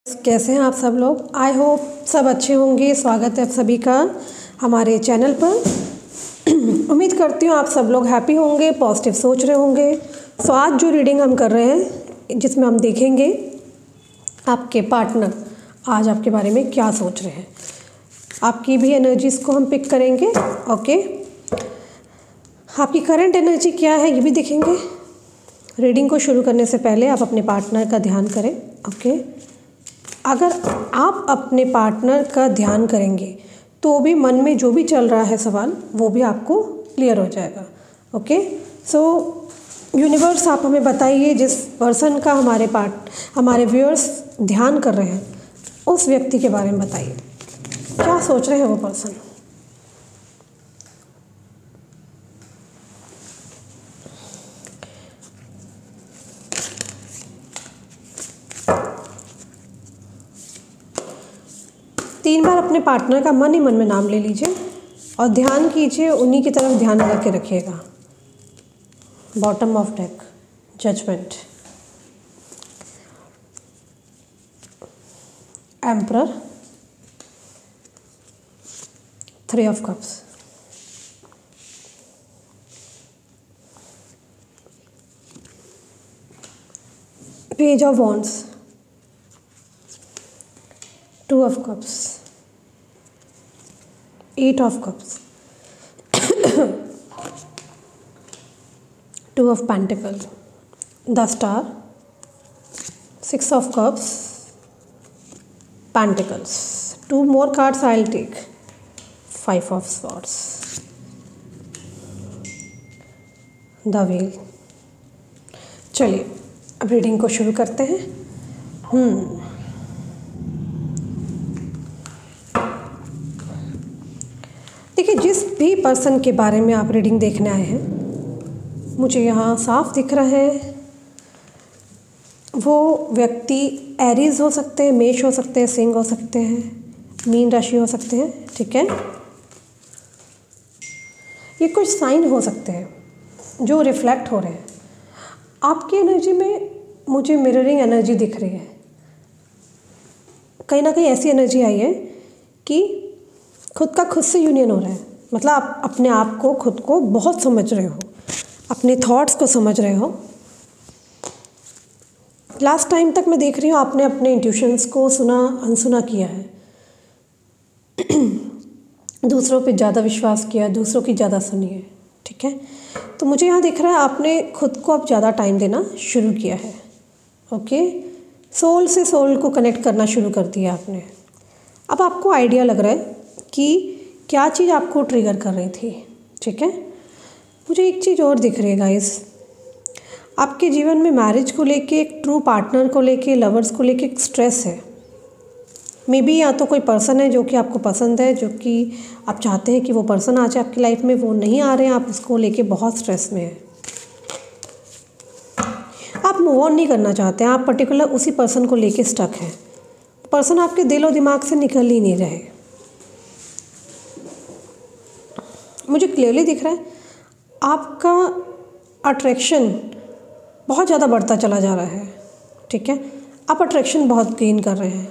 कैसे हैं आप सब लोग। आई होप सब अच्छे होंगे। स्वागत है आप सभी का हमारे चैनल पर। उम्मीद करती हूँ आप सब लोग हैप्पी होंगे, पॉजिटिव सोच रहे होंगे। सो आज जो रीडिंग हम कर रहे हैं जिसमें हम देखेंगे आपके पार्टनर आज आपके बारे में क्या सोच रहे हैं। आपकी भी एनर्जीज़ को हम पिक करेंगे। ओके, आपकी करंट एनर्जी क्या है ये भी देखेंगे। रीडिंग को शुरू करने से पहले आप अपने पार्टनर का ध्यान करें। ओके, अगर आप अपने पार्टनर का ध्यान करेंगे तो भी मन में जो भी चल रहा है सवाल वो भी आपको क्लियर हो जाएगा। ओके, सो यूनिवर्स आप हमें बताइए जिस पर्सन का हमारे व्यूअर्स ध्यान कर रहे हैं उस व्यक्ति के बारे में बताइए, क्या सोच रहे हैं वो पर्सन। तीन बार अपने पार्टनर का मन ही मन में नाम ले लीजिए और ध्यान कीजिए, उन्हीं की तरफ ध्यान लगा के रखिएगा। Bottom of deck, judgement, emperor, three of cups, page of wands, two of cups, eight of cups, two of pentacle, the star, six of cups, pentacles. Two more cards I will take, five of swords, the wheel. चलिए अब reading को शुरू करते हैं। देखिए, जिस भी person के बारे में आप रीडिंग देखने आए हैं मुझे यहाँ साफ दिख रहा है वो व्यक्ति एरीज हो सकते हैं, मेष हो सकते हैं, सिंह हो सकते हैं, मीन राशि हो सकते हैं। ठीक है, ये कुछ साइन हो सकते हैं जो रिफ्लेक्ट हो रहे हैं आपकी एनर्जी में। मुझे मिररिंग एनर्जी दिख रही है, कहीं ना कहीं ऐसी एनर्जी आई है कि खुद का खुद से यूनियन हो रहा है। मतलब आप अपने आप को खुद को बहुत समझ रहे हो, अपने थॉट्स को समझ रहे हो। लास्ट टाइम तक मैं देख रही हूँ आपने अपने इंट्यूशंस को सुना अनसुना किया है। दूसरों पे ज़्यादा विश्वास किया, दूसरों की ज़्यादा सुनी है। ठीक है, तो मुझे यहाँ दिख रहा है आपने खुद को अब ज़्यादा टाइम देना शुरू किया है। ओके, सोल से सोल को कनेक्ट करना शुरू कर दिया आपने। अब आपको आइडिया लग रहा है कि क्या चीज़ आपको ट्रिगर कर रही थी। ठीक है, मुझे एक चीज़ और दिख रही है गाइस, आपके जीवन में मैरिज को लेके, एक ट्रू पार्टनर को लेके, लवर्स को लेके एक स्ट्रेस है। मे बी या तो कोई पर्सन है जो कि आपको पसंद है, जो कि आप चाहते हैं कि वो पर्सन आ जाए आपकी लाइफ में, वो नहीं आ रहे हैं, आप उसको लेके बहुत स्ट्रेस में हैं। आप मूव ऑन नहीं करना चाहते हैं, आप पर्टिकुलर उसी पर्सन को लेके स्टक हैं। पर्सन आपके दिल और दिमाग से निकल ही नहीं रहे। मुझे क्लियरली दिख रहा है आपका अट्रैक्शन बहुत ज़्यादा बढ़ता चला जा रहा है। ठीक है, आप अट्रैक्शन बहुत गेन कर रहे हैं।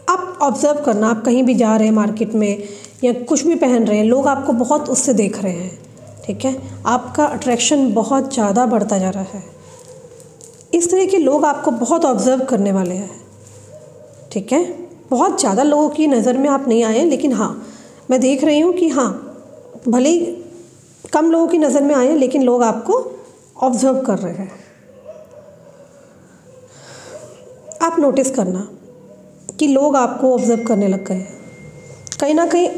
आप ऑब्जर्व करना, आप कहीं भी जा रहे हैं मार्केट में या कुछ भी पहन रहे हैं, लोग आपको बहुत उससे देख रहे हैं। ठीक है, आपका अट्रैक्शन बहुत ज़्यादा बढ़ता जा रहा है। इस तरह के लोग आपको बहुत ऑब्जर्व करने वाले हैं। ठीक है, बहुत ज़्यादा लोगों की नज़र में आप नहीं आए, लेकिन हाँ मैं देख रही हूँ कि हाँ भले ही कम लोगों की नज़र में आए लेकिन लोग आपको ऑब्जर्व कर रहे हैं। आप नोटिस करना कि लोग आपको ऑब्जर्व करने लग गए हैं। कहीं ना कहीं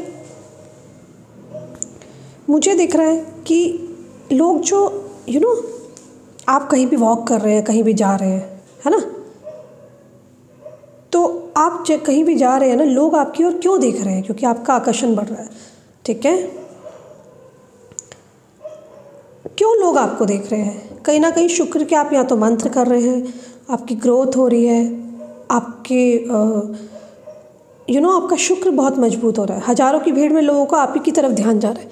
मुझे दिख रहा है कि लोग जो आप कहीं भी वॉक कर रहे हैं, कहीं भी जा रहे हैं, है ना, तो आप कहीं भी जा रहे हैं ना, लोग आपकी ओर क्यों देख रहे हैं? क्योंकि आपका आकर्षण बढ़ रहा है। ठीक है, क्यों लोग आपको देख रहे हैं? कहीं ना कहीं शुक्र के आप या तो मंत्र कर रहे हैं, आपकी ग्रोथ हो रही है, आपके आपका शुक्र बहुत मजबूत हो रहा है। हज़ारों की भीड़ में लोगों को आप ही की तरफ ध्यान जा रहा है।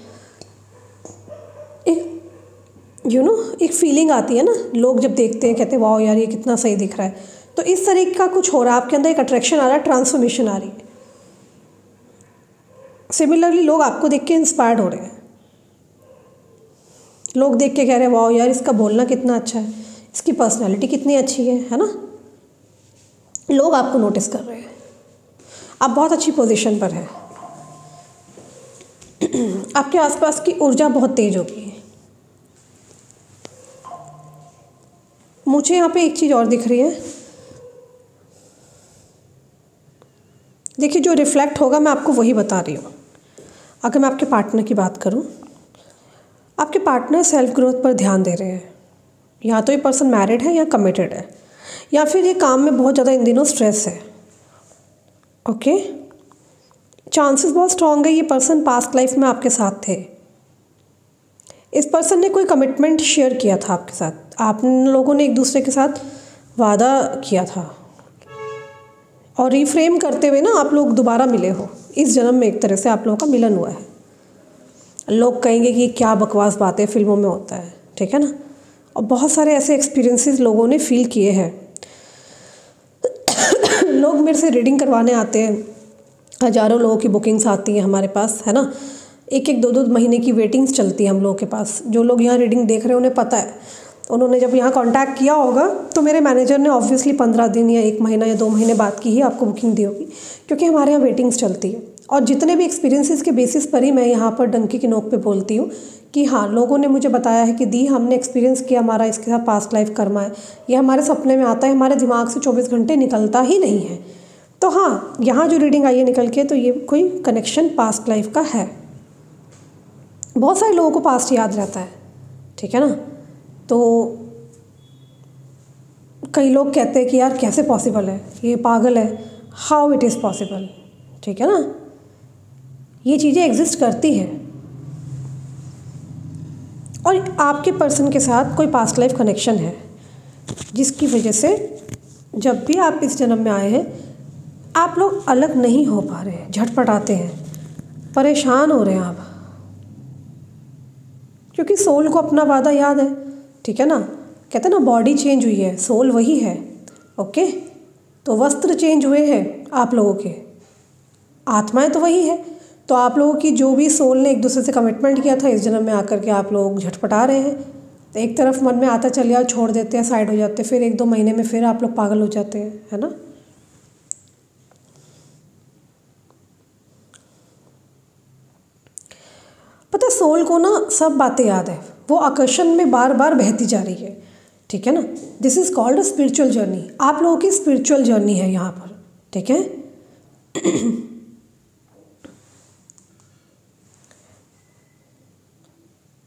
एक फीलिंग आती है ना, लोग जब देखते हैं कहते हैं वाह यार ये कितना सही दिख रहा है। तो इस तरीके का कुछ हो रहा है आपके अंदर, एक अट्रैक्शन आ रहा है, ट्रांसफॉर्मेशन आ रही है। सिमिलरली लोग आपको देख के इंस्पायर्ड हो रहे हैं, लोग देख के कह रहे हैं वाह यार इसका बोलना कितना अच्छा है, इसकी पर्सनैलिटी कितनी अच्छी है ना। लोग आपको नोटिस कर रहे हैं, आप बहुत अच्छी पोजीशन पर हैं, आपके आसपास की ऊर्जा बहुत तेज होगी। मुझे यहाँ पे एक चीज़ और दिख रही है, देखिए जो रिफ्लेक्ट होगा मैं आपको वही बता रही हूँ। अगर मैं आपके पार्टनर की बात करूँ, आपके पार्टनर सेल्फ ग्रोथ पर ध्यान दे रहे हैं, या तो ये पर्सन मैरिड है या कमिटेड है, या फिर ये काम में बहुत ज़्यादा इन दिनों स्ट्रेस है। ओके, चांसेस बहुत स्ट्रॉन्ग है ये पर्सन पास्ट लाइफ में आपके साथ थे। इस पर्सन ने कोई कमिटमेंट शेयर किया था आपके साथ, आप लोगों ने एक दूसरे के साथ वादा किया था, और रिफ्रेम करते हुए ना आप लोग दोबारा मिले हो। इस जन्म में एक तरह से आप लोगों का मिलन हुआ है। लोग कहेंगे कि क्या बकवास बातें फिल्मों में होता है, ठीक है ना। और बहुत सारे ऐसे एक्सपीरियंसेस लोगों ने फील किए हैं। लोग मेरे से रीडिंग करवाने आते हैं, हज़ारों लोगों की बुकिंग्स आती हैं हमारे पास, है ना। एक एक दो दो महीने की वेटिंग्स चलती है हम लोगों के पास। जो लोग यहाँ रीडिंग देख रहे हैं उन्हें पता है, उन्होंने जब यहाँ कांटेक्ट किया होगा तो मेरे मैनेजर ने ऑब्वियसली 15 दिन या 1 महीना या 2 महीने बाद की ही आपको बुकिंग दी होगी, क्योंकि हमारे यहाँ वेटिंग्स चलती है। और जितने भी एक्सपीरियंसेस के बेसिस पर ही मैं यहाँ पर डंकी की नोक पे बोलती हूँ कि हाँ, लोगों ने मुझे बताया है कि दी हमने एक्सपीरियंस किया, हमारा इसके साथ पास्ट लाइफ कर्मा है, ये हमारे सपने में आता है, हमारे दिमाग से 24 घंटे निकलता ही नहीं है। तो हाँ, यहाँ जो रीडिंग आई है निकल के, तो ये कोई कनेक्शन पास्ट लाइफ का है। बहुत सारे लोगों को पास्ट याद रहता है, ठीक है ना। तो कई लोग कहते हैं कि यार कैसे पॉसिबल है, ये पागल है, हाउ इट इज़ पॉसिबल, ठीक है ना। ये चीज़ें एग्जिस्ट करती हैं। और आपके पर्सन के साथ कोई पास्ट लाइफ कनेक्शन है, जिसकी वजह से जब भी आप इस जन्म में आए हैं आप लोग अलग नहीं हो पा रहे हैं, झटपटाते हैं, परेशान हो रहे हैं आप, क्योंकि सोल को अपना वादा याद है, ठीक है ना। कहते हैं ना बॉडी चेंज हुई है, सोल वही है। ओके, तो वस्त्र चेंज हुए हैं आप लोगों के, आत्माएं तो वही है। तो आप लोगों की जो भी सोल ने एक दूसरे से कमिटमेंट किया था, इस जन्म में आकर के आप लोग झटपटा रहे हैं। तो एक तरफ मन में आता चलिए छोड़ देते हैं, साइड हो जाते हैं, फिर 1-2 महीने में फिर आप लोग पागल हो जाते हैं, है ना। पता है सोल को ना सब बातें याद है, वो आकर्षण में बार बार बहती जा रही है, ठीक है ना। This is called a spiritual journey. आप लोगों की स्पिरिचुअल जर्नी है यहाँ पर, ठीक है।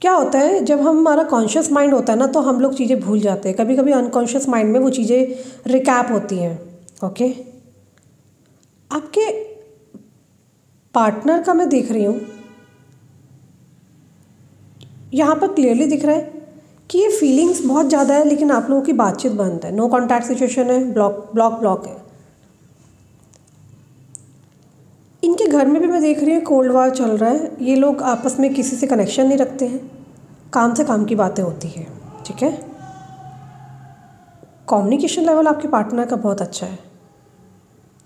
क्या होता है जब हमारा कॉन्शियस माइंड होता है ना, तो हम लोग चीज़ें भूल जाते हैं। कभी कभी अनकॉन्शियस माइंड में वो चीज़ें रिकैप होती हैं। ओके, आपके पार्टनर का मैं देख रही हूँ, यहाँ पर क्लियरली दिख रहा है कि ये फीलिंग्स बहुत ज़्यादा है, लेकिन आप लोगों की बातचीत बंद है, नो कॉन्टैक्ट सिचुएशन है, ब्लॉक है। इनके घर में भी मैं देख रही हूँ कोल्ड वार चल रहा है, ये लोग आपस में किसी से कनेक्शन नहीं रखते हैं, काम से काम की बातें होती है, ठीक है। कम्युनिकेशन लेवल आपके पार्टनर का बहुत अच्छा है,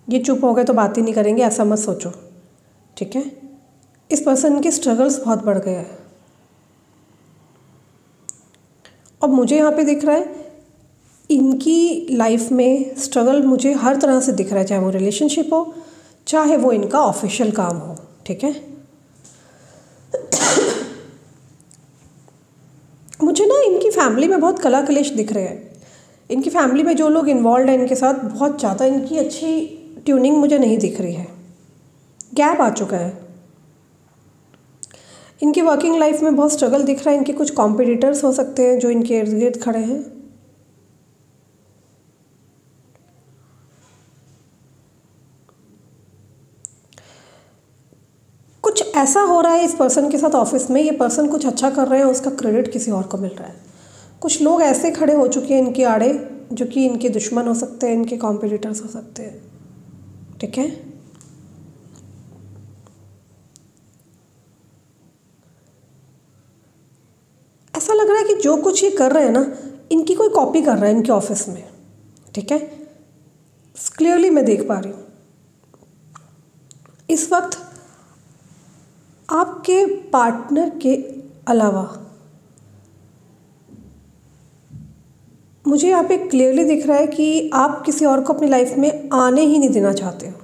ये चुप हो गए तो बात ही नहीं करेंगे ऐसा मत सोचो, ठीक है। इस पर्सन के स्ट्रगल्स बहुत बढ़ गए हैं। अब मुझे यहाँ पे दिख रहा है इनकी लाइफ में स्ट्रगल मुझे हर तरह से दिख रहा है, चाहे वो रिलेशनशिप हो, चाहे वो इनका ऑफिशियल काम हो, ठीक है। मुझे ना इनकी फैमिली में बहुत कला कलेश दिख रहे हैं। इनकी फैमिली में जो लोग इन्वॉल्व हैं इनके साथ, बहुत ज़्यादा इनकी अच्छी ट्यूनिंग मुझे नहीं दिख रही है, गैप आ चुका है। इनकी वर्किंग लाइफ में बहुत स्ट्रगल दिख रहा है। इनके कुछ कॉम्पिटिटर्स हो सकते हैं जो इनके इर्द गिर्द खड़े हैं। कुछ ऐसा हो रहा है इस पर्सन के साथ ऑफिस में, ये पर्सन कुछ अच्छा कर रहे हैं, उसका क्रेडिट किसी और को मिल रहा है। कुछ लोग ऐसे खड़े हो चुके हैं इनके आड़े जो कि इनके दुश्मन हो सकते हैं, इनके कॉम्पिटिटर्स हो सकते हैं, ठीक है। ऐसा लग रहा है कि जो कुछ ये कर रहे हैं ना, इनकी कोई कॉपी कर रहा है इनके ऑफिस में, ठीक है। क्लियरली मैं देख पा रही हूँ इस वक्त आपके पार्टनर के अलावा मुझे यहाँ पे क्लियरली दिख रहा है कि आप किसी और को अपनी लाइफ में आने ही नहीं देना चाहते हो,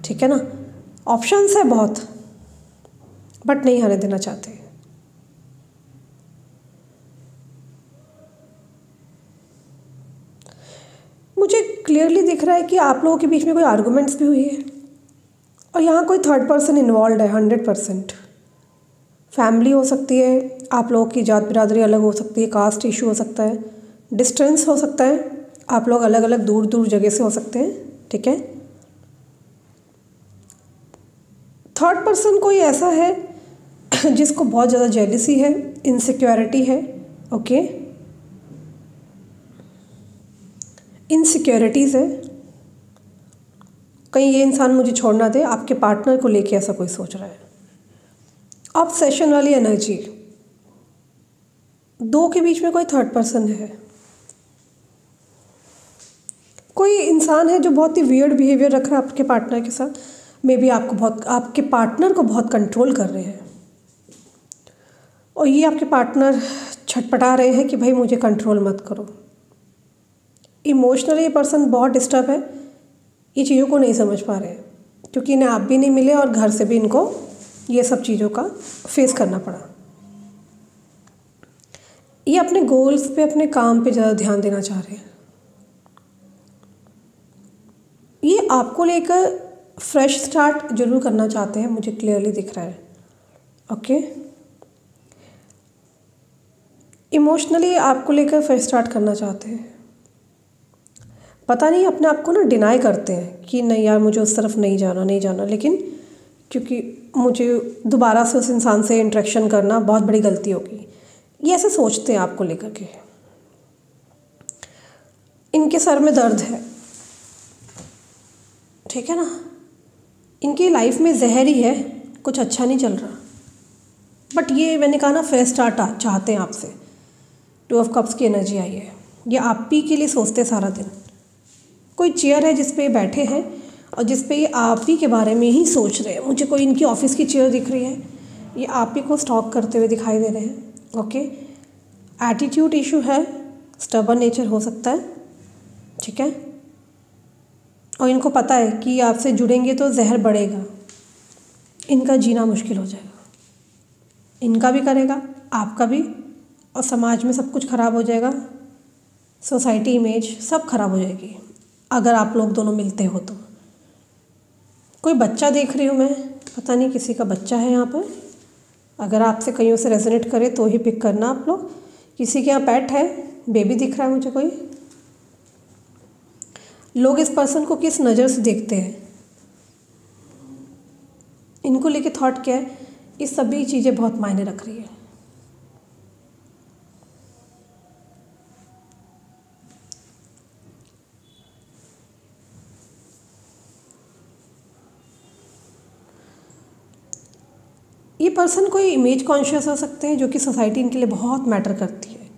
ठीक है ना। ऑप्शंस है बहुत, बट नहीं आने देना चाहते। मुझे क्लियरली दिख रहा है कि आप लोगों के बीच में कोई आर्गुमेंट्स भी हुई है और यहाँ कोई थर्ड पर्सन इन्वॉल्व है 100%। फैमिली हो सकती है, आप लोगों की जात बिरादरी अलग हो सकती है, कास्ट इशू हो सकता है, डिस्टेंस हो सकता है, आप लोग अलग अलग दूर दूर जगह से हो सकते हैं, ठीक है। थर्ड पर्सन कोई ऐसा है जिसको बहुत ज़्यादा जेलिसी है, इनसिक्योरिटी है, ओके, इनसिक्योरिटीज़ है। कहीं ये इंसान मुझे छोड़ना दे, आपके पार्टनर को लेके ऐसा कोई सोच रहा है। ऑब्सेशन वाली एनर्जी, दो के बीच में कोई थर्ड पर्सन है। कोई इंसान है जो बहुत ही वियर्ड बिहेवियर रख रहा है आपके पार्टनर के साथ। मे बी आपके पार्टनर को बहुत कंट्रोल कर रहे हैं और ये आपके पार्टनर छटपटा रहे हैं कि भाई मुझे कंट्रोल मत करो। इमोशनली ये पर्सन बहुत डिस्टर्ब है, ये चीज़ों को नहीं समझ पा रहे हैं क्योंकि इन्हें आप भी नहीं मिले और घर से भी इनको ये सब चीज़ों का फेस करना पड़ा। ये अपने गोल्स पे, अपने काम पे ज़्यादा ध्यान देना चाह रहे हैं। ये आपको लेकर फ्रेश स्टार्ट जरूर करना चाहते हैं, मुझे क्लियरली दिख रहा है, ओके। इमोशनली आपको लेकर फ्रेश स्टार्ट करना चाहते हैं। पता नहीं अपने आप को ना डिनाई करते हैं कि नहीं यार मुझे उस तरफ नहीं जाना, लेकिन क्योंकि मुझे दोबारा से उस इंसान से इंटरेक्शन करना बहुत बड़ी गलती होगी, ये ऐसे सोचते हैं आपको लेकर के। इनके सर में दर्द है, ठीक है ना। इनकी लाइफ में जहर ही है, कुछ अच्छा नहीं चल रहा, बट ये मैंने कहा ना फ्रेश स्टार्ट चाहते हैं आपसे। 2 ऑफ कप्स की एनर्जी आई है, ये आप ही के लिए सोचते हैं सारा दिन। कोई चेयर है जिस पे बैठे हैं और जिस पे ये आप ही के बारे में ही सोच रहे हैं। मुझे कोई इनकी ऑफिस की चेयर दिख रही है, ये आप ही को स्टॉक करते हुए दिखाई दे रहे हैं, ओके। एटीट्यूड इशू है, स्टबर्न नेचर हो सकता है, ठीक है। और इनको पता है कि आपसे जुड़ेंगे तो जहर बढ़ेगा, इनका जीना मुश्किल हो जाएगा, इनका भी करेगा, आपका भी, और समाज में सब कुछ ख़राब हो जाएगा। सोसाइटी इमेज सब खराब हो जाएगी अगर आप लोग दोनों मिलते हो तो। कोई बच्चा देख रही हूँ मैं, पता नहीं किसी का बच्चा है यहाँ पर। अगर आपसे कहीं से रेजोनेट करे तो ही पिक करना आप लोग। किसी के यहाँ पेट है, बेबी दिख रहा है मुझे कोई। लोग इस पर्सन को किस नज़र से देखते हैं, इनको लेके थॉट क्या है, ये सभी चीज़ें बहुत मायने रख रही है। ये पर्सन कोई इमेज कॉन्शियस हो सकते हैं जो कि सोसाइटी इनके लिए बहुत मैटर करती है।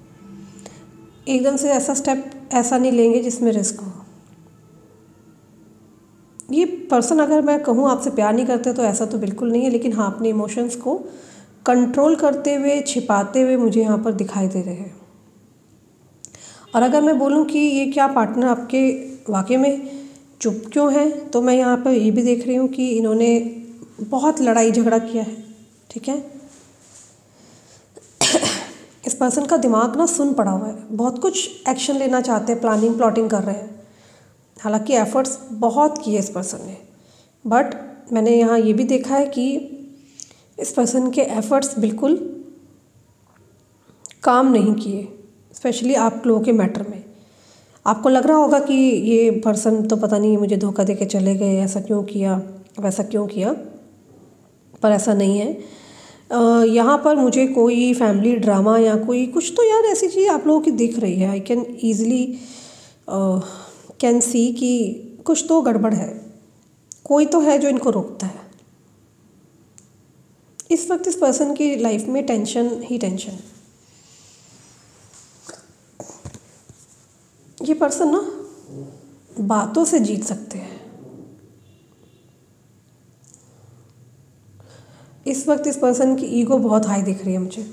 एकदम से ऐसा स्टेप ऐसा नहीं लेंगे जिसमें रिस्क हो। ये पर्सन अगर मैं कहूँ आपसे प्यार नहीं करते तो ऐसा तो बिल्कुल नहीं है, लेकिन हाँ अपने इमोशंस को कंट्रोल करते हुए, छिपाते हुए मुझे यहाँ पर दिखाई दे रहे हैं। और अगर मैं बोलूँ कि ये क्या पार्टनर आपके वाकई में चुप क्यों है, तो मैं यहाँ पर ये भी देख रही हूँ कि इन्होंने बहुत लड़ाई झगड़ा किया है, ठीक है। इस पर्सन का दिमाग ना सुन पड़ा हुआ है, बहुत कुछ एक्शन लेना चाहते हैं, प्लानिंग प्लॉटिंग कर रहे हैं। हालांकि एफ़र्ट्स बहुत किए इस पर्सन ने, बट मैंने यहाँ ये भी देखा है कि इस पर्सन के एफ़र्ट्स बिल्कुल काम नहीं किए, स्पेशली आप लोगों के मैटर में। आपको लग रहा होगा कि ये पर्सन तो पता नहीं मुझे धोखा दे के चले गए, ऐसा क्यों किया, वैसा क्यों किया, पर ऐसा नहीं है। यहाँ पर मुझे कोई फैमिली ड्रामा या कोई कुछ तो यार ऐसी चीज़ आप लोगों की दिख रही है। I can easily can see कि कुछ तो गड़बड़ है, कोई तो है जो इनको रोकता है। इस वक्त इस पर्सन की लाइफ में टेंशन ही टेंशन है। ये पर्सन ना बातों से जीत सकते हैं। इस वक्त इस पर्सन की ईगो बहुत हाई दिख रही है मुझे,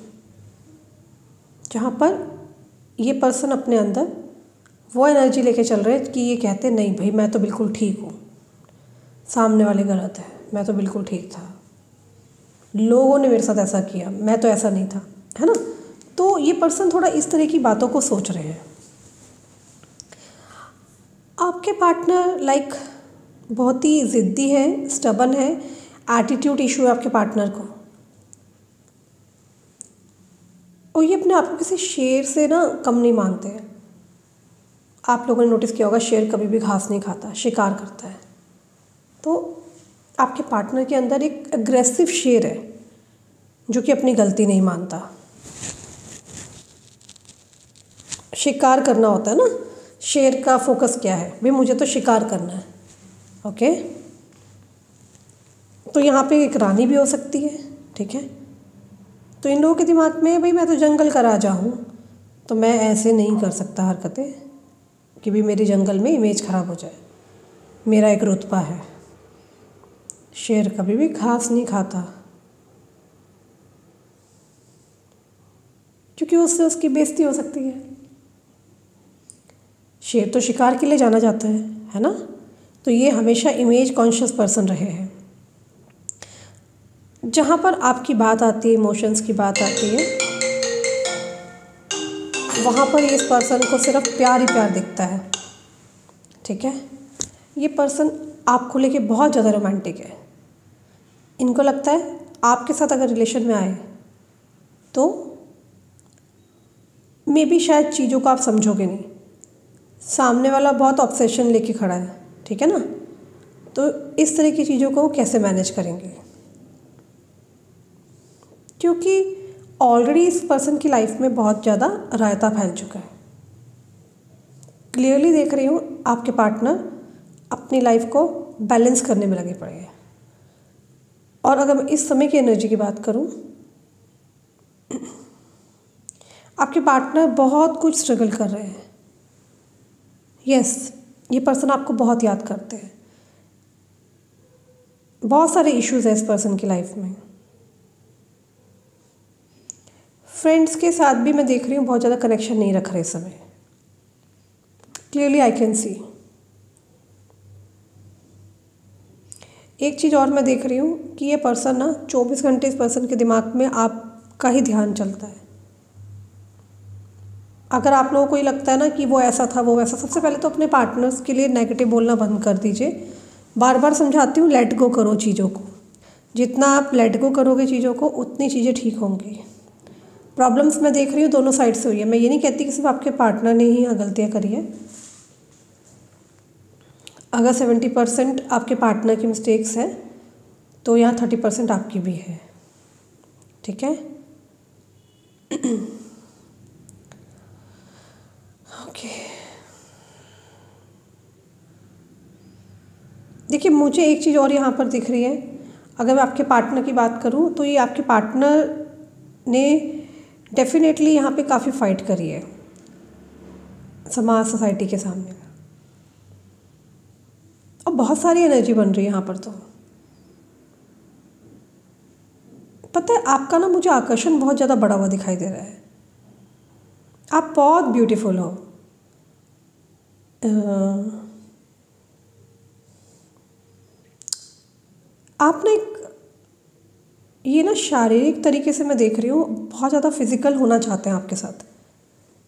जहाँ पर ये पर्सन अपने अंदर वो एनर्जी लेके चल रहे हैं कि ये कहते नहीं भाई मैं तो बिल्कुल ठीक हूँ, सामने वाले गलत है, मैं तो बिल्कुल ठीक था, लोगों ने मेरे साथ ऐसा किया, मैं तो ऐसा नहीं था, है ना। तो ये पर्सन थोड़ा इस तरह की बातों को सोच रहे हैं। आपके पार्टनर लाइक बहुत ही ज़िद्दी है, स्टबन है, एटीट्यूड इशू है आपके पार्टनर को, और ये अपने आप को किसी शेर से ना कम नहीं मानते हैं। आप लोगों ने नोटिस किया होगा शेर कभी भी घास नहीं खाता, शिकार करता है। तो आपके पार्टनर के अंदर एक अग्रेसिव शेर है जो कि अपनी गलती नहीं मानता। शिकार करना होता है ना, शेर का फोकस क्या है भाई, मुझे तो शिकार करना है। ओके, तो यहाँ पे एक रानी भी हो सकती है, ठीक है। तो इन लोगों के दिमाग में भाई मैं तो जंगल का राजा हूँ, तो मैं ऐसे नहीं कर सकता हरकतें कि भी मेरी जंगल में इमेज ख़राब हो जाए, मेरा एक रुतबा है। शेर कभी भी घास नहीं खाता क्योंकि उससे उसकी बेइज्जती हो सकती है। शेर तो शिकार के लिए जाना जाता है ना। तो ये हमेशा इमेज कॉन्शियस पर्सन रहे हैं। जहाँ पर आपकी बात आती है, इमोशंस की बात आती है, वहाँ पर इस पर्सन को सिर्फ प्यार ही प्यार दिखता है, ठीक है। ये पर्सन आपको लेके बहुत ज़्यादा रोमांटिक है। इनको लगता है आपके साथ अगर रिलेशन में आए तो मे बी शायद चीज़ों को आप समझोगे नहीं, सामने वाला बहुत ऑब्सेशन लेके खड़ा है, ठीक है ना। तो इस तरह की चीज़ों को कैसे मैनेज करेंगे, क्योंकि ऑलरेडी इस पर्सन की लाइफ में बहुत ज़्यादा रायता फैल चुका है। क्लियरली देख रही हूँ आपके पार्टनर अपनी लाइफ को बैलेंस करने में लगे पड़े हैं। और अगर मैं इस समय की एनर्जी की बात करूँ, आपके पार्टनर बहुत कुछ स्ट्रगल कर रहे हैं। यस, ये पर्सन आपको बहुत याद करते हैं। बहुत सारे इश्यूज़ हैं इस पर्सन की लाइफ में। फ्रेंड्स के साथ भी मैं देख रही हूँ बहुत ज़्यादा कनेक्शन नहीं रख रहे इस समय। Clearly I can see. एक चीज़ और मैं देख रही हूँ कि ये पर्सन ना 24 घंटे इस पर्सन के दिमाग में आपका ही ध्यान चलता है। अगर आप लोगों को ये लगता है ना कि वो ऐसा था, वो वैसा, सबसे पहले तो अपने पार्टनर्स के लिए नेगेटिव बोलना बंद कर दीजिए। बार बार समझाती हूँ, लेट गो करो चीज़ों को। जितना आप लेट गो करोगे चीज़ों को, उतनी चीज़ें ठीक होंगी। प्रॉब्लम्स मैं देख रही हूँ दोनों साइड से हुई है। मैं ये नहीं कहती कि सिर्फ आपके पार्टनर ने ही यहाँ गलतियाँ करी है। अगर 70% आपके पार्टनर की मिस्टेक्स है तो यहाँ 30% आपकी भी है, ठीक है। ओके, देखिए मुझे एक चीज़ और यहाँ पर दिख रही है। अगर मैं आपके पार्टनर की बात करूँ तो ये आपके पार्टनर ने डेफिनेटली यहाँ पे काफ़ी फाइट करी है समाज, सोसाइटी के सामने, और बहुत सारी एनर्जी बन रही है यहाँ पर। तो पता है आपका ना मुझे आकर्षण बहुत ज़्यादा बढ़ा हुआ दिखाई दे रहा है। आप बहुत ब्यूटीफुल हो। आप ना एक ये ना शारीरिक तरीके से मैं देख रही हूँ बहुत ज़्यादा फिजिकल होना चाहते हैं आपके साथ।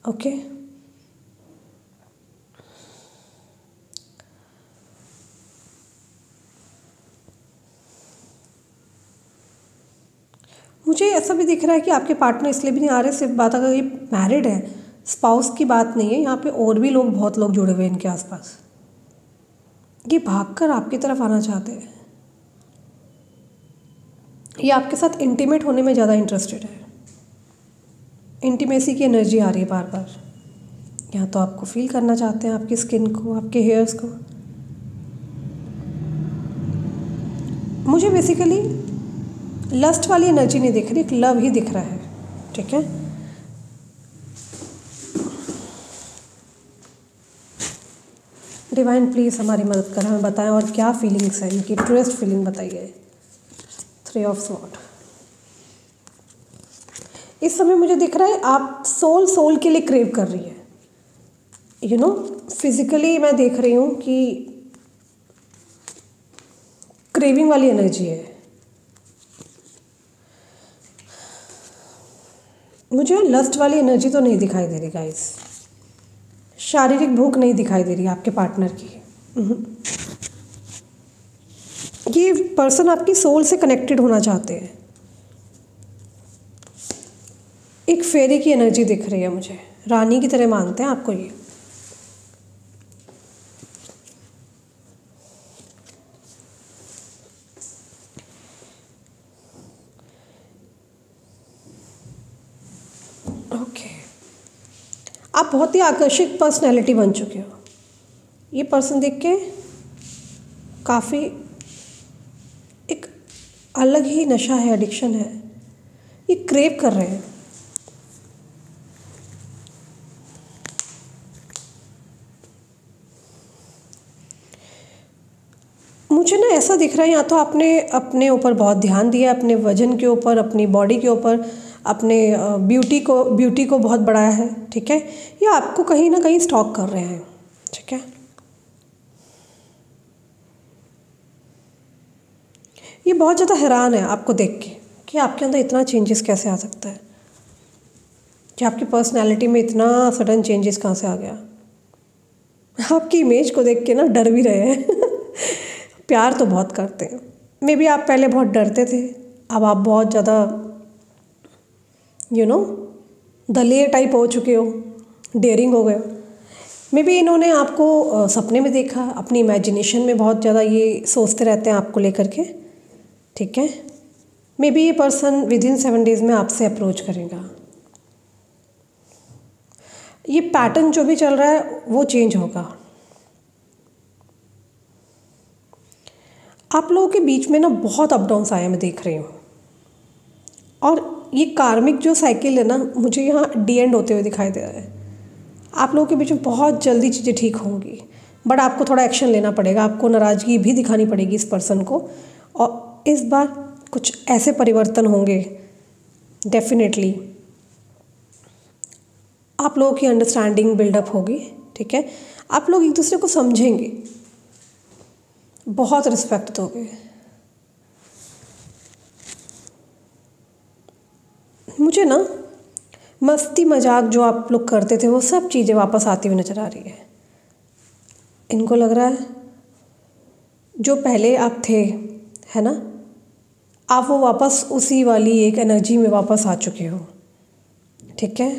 ओके, मुझे ऐसा भी दिख रहा है कि आपके पार्टनर इसलिए भी नहीं आ रहे, सिर्फ बात अगर ये मैरिड है, स्पाउस की बात नहीं है, यहाँ पे और भी लोग, बहुत लोग जुड़े हुए हैं इनके आसपास। ये भागकर आपकी तरफ आना चाहते हैं। ये आपके साथ इंटीमेट होने में ज़्यादा इंटरेस्टेड है। इंटीमेसी की एनर्जी आ रही है बार बार। यहाँ तो आपको फील करना चाहते हैं, आपकी स्किन को, आपके हेयर्स को। मुझे बेसिकली लस्ट वाली एनर्जी नहीं दिख रही, एक लव ही दिख रहा है, ठीक है। डिवाइन प्लीज़ हमारी मदद करें, हमें बताएं और क्या फीलिंग्स है इनकी, ट्रूएस्ट फीलिंग बताइए। 3 ऑफ स्वॉर्ड। इस समय मुझे दिख रहा है आप सोल के लिए क्रेव कर रही है, यू नो फिजिकली मैं देख रही हूँ कि क्रेविंग वाली एनर्जी है। मुझे लस्ट वाली एनर्जी तो नहीं दिखाई दे रही गाइस, शारीरिक भूख नहीं दिखाई दे रही आपके पार्टनर की। ये पर्सन आपकी सोल से कनेक्टेड होना चाहते हैं। एक फेरी की एनर्जी दिख रही है मुझे, रानी की तरह मानते हैं आपको ये। ओके, आप बहुत ही आकर्षक पर्सनैलिटी बन चुके हो। ये पर्सन देख के काफ़ी एक अलग ही नशा है, एडिक्शन है, ये क्रेव कर रहे हैं। मुझे ना ऐसा दिख रहा है, या तो आपने अपने ऊपर बहुत ध्यान दिया, अपने वजन के ऊपर, अपनी बॉडी के ऊपर, अपने ब्यूटी को बहुत बढ़ाया है, ठीक है, या आपको कहीं ना कहीं स्टॉक कर रहे हैं, ठीक है। ये बहुत ज़्यादा हैरान है आपको देख के कि आपके अंदर इतना चेंजेस कैसे आ सकता है, कि आपकी पर्सनैलिटी में इतना सडन चेंजेस कहाँ से आ गया। आपकी इमेज को देख के ना डर भी रहे हैं प्यार तो बहुत करते हैं। मे बी आप पहले बहुत डरते थे, अब आप बहुत ज़्यादा दलेर टाइप हो चुके हो, डेयरिंग हो गए हो। मे बी इन्होंने आपको सपने में देखा, अपनी इमेजिनेशन में बहुत ज़्यादा ये सोचते रहते हैं आपको लेकर के, ठीक है। मे बी ये पर्सन विदिन 7 डेज़ में आपसे अप्रोच करेगा। ये पैटर्न जो भी चल रहा है वो चेंज होगा। आप लोगों के बीच में ना बहुत अप डाउन्स आए मैं देख रही हूँ, और ये कार्मिक जो साइकिल है ना, मुझे यहाँ डी एंड होते हुए दिखाई दे रहा है। आप लोगों के बीच में बहुत जल्दी चीज़ें ठीक होंगी, बट आपको थोड़ा एक्शन लेना पड़ेगा, आपको नाराज़गी भी दिखानी पड़ेगी इस पर्सन को। और इस बार कुछ ऐसे परिवर्तन होंगे डेफिनेटली, आप लोगों की अंडरस्टैंडिंग बिल्डअप होगी, ठीक है। आप लोग एक दूसरे को समझेंगे, बहुत रिस्पेक्ट दोगे। मुझे ना मस्ती मजाक जो आप लोग करते थे वो सब चीज़ें वापस आती हुई नज़र आ रही है। इनको लग रहा है जो पहले आप थे, है ना, आप वो वापस उसी वाली एक एनर्जी में वापस आ चुके हो, ठीक है।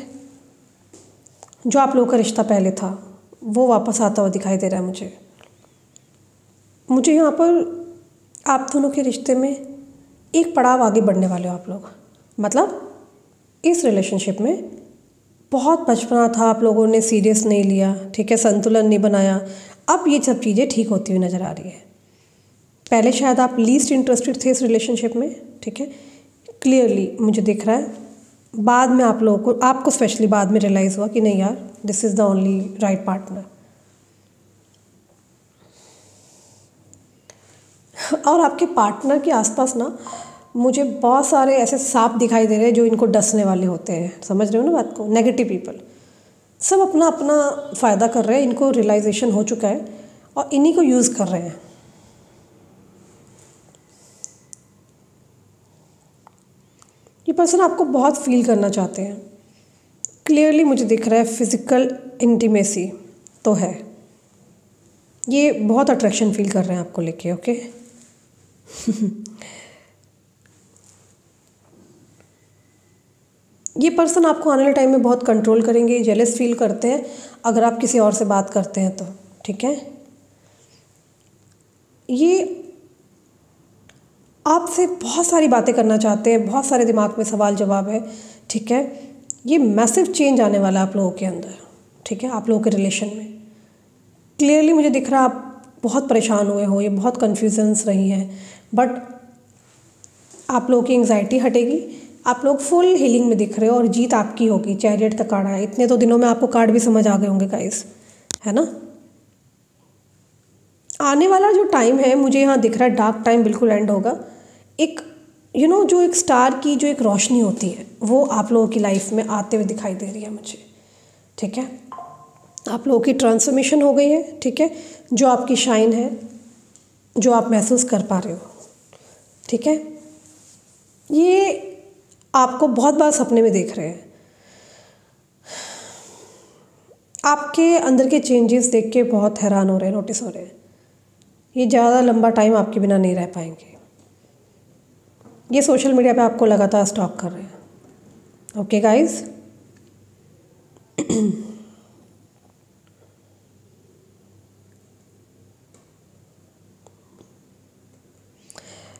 जो आप लोगों का रिश्ता पहले था वो वापस आता हुआ दिखाई दे रहा है मुझे यहाँ पर आप दोनों के रिश्ते में एक पड़ाव आगे बढ़ने वाले हो आप लोग। मतलब इस रिलेशनशिप में बहुत बचपना था, आप लोगों ने सीरियस नहीं लिया, ठीक है, संतुलन नहीं बनाया। अब ये सब चीज़ें ठीक होती हुई नज़र आ रही है। पहले शायद आप लीस्ट इंटरेस्टेड थे इस रिलेशनशिप में, ठीक है, क्लियरली मुझे दिख रहा है। बाद में आप लोगों को, आपको स्पेशली बाद में रियलाइज़ हुआ कि नहीं यार, this is the only right partner. और आपके पार्टनर के आसपास ना मुझे बहुत सारे ऐसे सांप दिखाई दे रहे हैं जो इनको डसने वाले होते हैं। समझ रहे हो ना बात को? नेगेटिव पीपल सब अपना अपना फ़ायदा कर रहे हैं, इनको रियलाइजेशन हो चुका है और इन्हीं को यूज़ कर रहे हैं। ये पर्सन आपको बहुत फील करना चाहते हैं, क्लियरली मुझे दिख रहा है। फिज़िकल इंटीमेसी तो है, ये बहुत अट्रैक्शन फील कर रहे हैं आपको लेके, ओके। ये पर्सन आपको आने वाले टाइम में बहुत कंट्रोल करेंगे, जेलस फील करते हैं अगर आप किसी और से बात करते हैं तो, ठीक है। ये आपसे बहुत सारी बातें करना चाहते हैं, बहुत सारे दिमाग में सवाल जवाब है, ठीक है। ये मैसिव चेंज आने वाला है आप लोगों के अंदर, ठीक है, आप लोगों के रिलेशन में। क्लियरली मुझे दिख रहा है आप बहुत परेशान हुए हो, ये बहुत कन्फ्यूजन्स रही हैं, बट आप लोगों की एंग्जाइटी हटेगी, आप लोग फुल हीलिंग में दिख रहे हो और जीत आपकी होगी। चैरियट का कार्ड है, इतने तो दिनों में आपको कार्ड भी समझ आ गए होंगे गाइस, है ना। आने वाला जो टाइम है मुझे यहाँ दिख रहा है डार्क टाइम बिल्कुल एंड होगा। एक जो एक स्टार की जो एक रोशनी होती है वो आप लोगों की लाइफ में आते हुए दिखाई दे रही है मुझे, ठीक है। आप लोगों की ट्रांसफॉर्मेशन हो गई है, ठीक है। जो आपकी शाइन है, जो आप महसूस कर पा रहे हो, ठीक है। ये आपको बहुत बार सपने में देख रहे हैं। आपके अंदर के चेंजेस देख के बहुत हैरान हो रहे हैं, नोटिस हो रहे हैं। ये ज़्यादा लंबा टाइम आपके बिना नहीं रह पाएंगे। ये सोशल मीडिया पे आपको लगातार स्टॉक कर रहे हैं। ओके गाइस,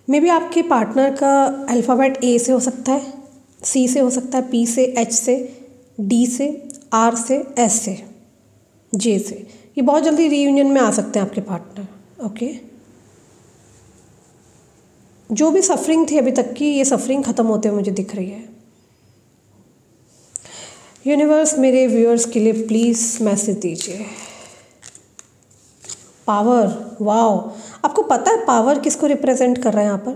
मे बी आपके पार्टनर का अल्फ़ाबेट ए से हो सकता है, सी से हो सकता है, पी से, एच से, डी से, आर से, एस से, जे से। ये बहुत जल्दी रीयूनियन में आ सकते हैं आपके पार्टनर। ओके, जो भी सफरिंग थी अभी तक की, ये सफरिंग ख़त्म होते हुए मुझे दिख रही है। यूनिवर्स मेरे व्यूअर्स के लिए प्लीज़ मैसेज दीजिए। पावर, वाओ, आपको पता है पावर किसको रिप्रेजेंट कर रहा है यहाँ पर?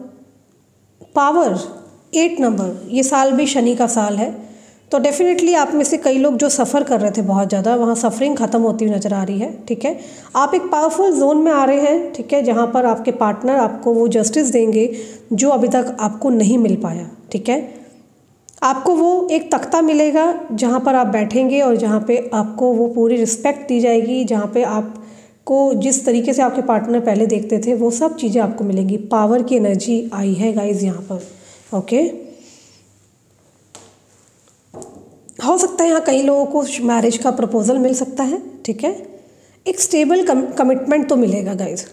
Power 8 number. ये साल भी शनि का साल है, तो डेफिनेटली आप में से कई लोग जो सफ़र कर रहे थे बहुत ज़्यादा, वहाँ सफरिंग ख़त्म होती हुई नज़र आ रही है, ठीक है। आप एक पावरफुल जोन में आ रहे हैं, ठीक है, जहाँ पर आपके पार्टनर आपको वो जस्टिस देंगे जो अभी तक आपको नहीं मिल पाया, ठीक है। आपको वो एक तख्ता मिलेगा जहाँ पर आप बैठेंगे और जहाँ पे आपको वो पूरी रिस्पेक्ट दी जाएगी, जहाँ पे आपको जिस तरीके से आपके पार्टनर पहले देखते थे वो सब चीज़ें आपको मिलेंगी। पावर की एनर्जी आई है गाइज यहाँ पर। ओके, हो सकता है यहाँ कई लोगों को मैरिज का प्रपोजल मिल सकता है, ठीक है। एक स्टेबल कमिटमेंट तो मिलेगा गाइज।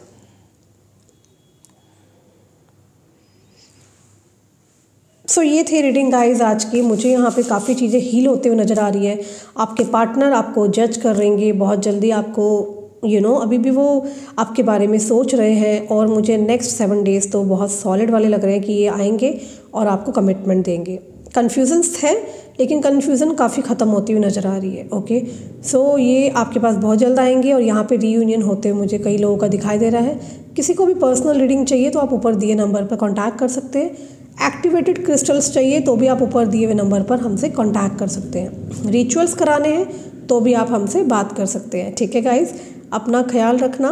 सो ये थी रीडिंग गाइज आज की। मुझे यहाँ पे काफ़ी चीज़ें हील होते हुए नज़र आ रही है। आपके पार्टनर आपको जज कर रहेंगे बहुत जल्दी, आपको अभी भी वो आपके बारे में सोच रहे हैं, और मुझे नेक्स्ट 7 डेज़ तो बहुत सॉलिड वाले लग रहे हैं कि ये आएंगे और आपको कमिटमेंट देंगे। कन्फ्यूजन्स है, लेकिन कन्फ्यूज़न काफ़ी ख़त्म होती हुई नज़र आ रही है। ओके, सो ये आपके पास बहुत जल्द आएंगे और यहाँ पे रीयूनियन होते हुए मुझे कई लोगों का दिखाई दे रहा है। किसी को भी पर्सनल रीडिंग चाहिए तो आप ऊपर दिए नंबर पर कॉन्टैक्ट कर सकते हैं। एक्टिवेटेड क्रिस्टल्स चाहिए तो भी आप ऊपर दिए हुए नंबर पर हमसे कांटेक्ट कर सकते हैं। रिचुअल्स कराने हैं तो भी आप हमसे बात कर सकते हैं, ठीक है गाइज़। अपना ख्याल रखना,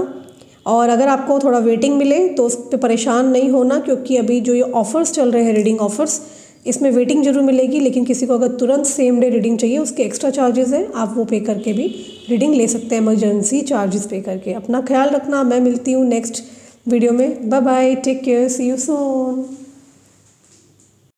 और अगर आपको थोड़ा वेटिंग मिले तो उस पर परेशान नहीं होना, क्योंकि अभी जो ये ऑफ़र्स चल रहे हैं रीडिंग ऑफ़र्स, इसमें वेटिंग जरूर मिलेगी। लेकिन किसी को अगर तुरंत सेम डे रीडिंग चाहिए उसके एक्स्ट्रा चार्जेस हैं, आप वो पे करके भी रीडिंग ले सकते हैं, इमरजेंसी चार्जेस पे करके। अपना ख्याल रखना। मैं मिलती हूँ नेक्स्ट वीडियो में। Bye bye, take care, see you soon.